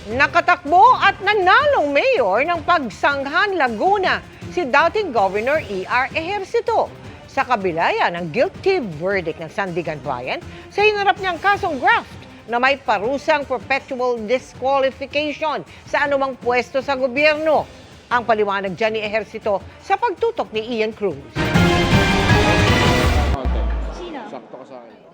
Nakatakbo at nanalong mayor ng Pagsanghan, Laguna si dating Governor E.R. Ejercito. Sa kabila yan ng guilty verdict ng Sandigan Bayan sa hinarap niyang kasong graft na may parusang perpetual disqualification sa anumang pwesto sa gobyerno. Ang paliwanag dyan ni Ejercito sa pagtutok ni Ian Cruz.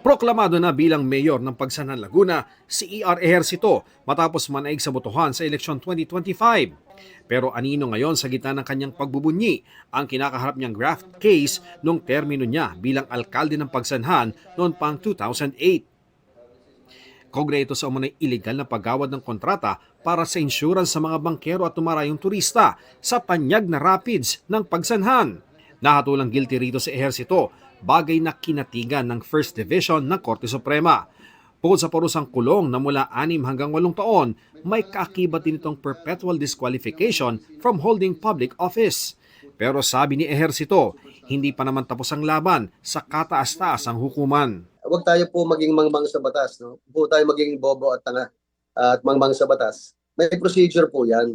Proklamado na bilang mayor ng Pagsanhan, Laguna si E.R. Ejercito matapos manaig sa botohan sa eleksyon 2025. Pero anino ngayon sa gitna ng kanyang pagbubunyi ang kinakaharap niyang graft case nung termino niya bilang alkalde ng Pagsanhan noon pang 2008. Kaugnay ito sa umunay illegal na paggawad ng kontrata para sa insurance sa mga bangkero at tumarayong turista sa tanyag na rapids ng Pagsanhan. Nahatulang guilty rito si Ejercito, bagay na kinatigan ng First Division ng Korte Suprema. Bukod sa parusang kulong na mula 6 hanggang 8 taon, may kaakibat din itong perpetual disqualification from holding public office. Pero sabi ni Ejercito, hindi pa naman tapos ang laban sa kataas-taasang hukuman. Huwag tayo po maging mangmang sa batas. No? Huwag tayo maging bobo at tanga at mangmang sa batas. May procedure po yan.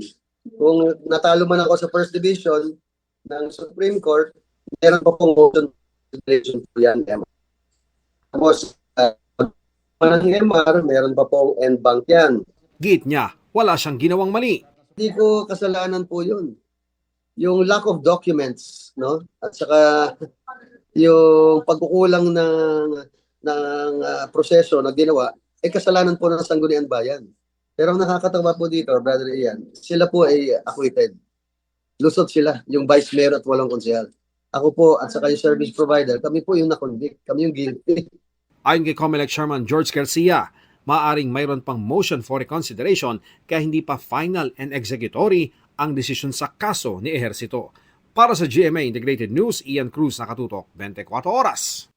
Kung natalo man ako sa First Division ng Supreme Court, meron pa pong motion po yan. Tapos, ng MR, meron pa pong end bank yan. Git niya, wala siyang ginawang mali. Hindi ko kasalanan po yun. Yung lack of documents, no? At saka yung pagkukulang ng proseso na ginawa, kasalanan po ng Sangguniang Bayan. Pero ang nakakatawa po dito, Brother Ian, sila po ay acquitted. Lusot sila, yung vice mayor at walang konsehal. Ako po at saka yung service provider, kami po yung na-convict, kami yung guilty. Ayon kay COMELEC Chairman George Garcia, maaaring mayroon pang motion for reconsideration kaya hindi pa final and executory ang desisyon sa kaso ni Ejercito. Para sa GMA Integrated News, Ian Cruz, nakatutok 24 oras.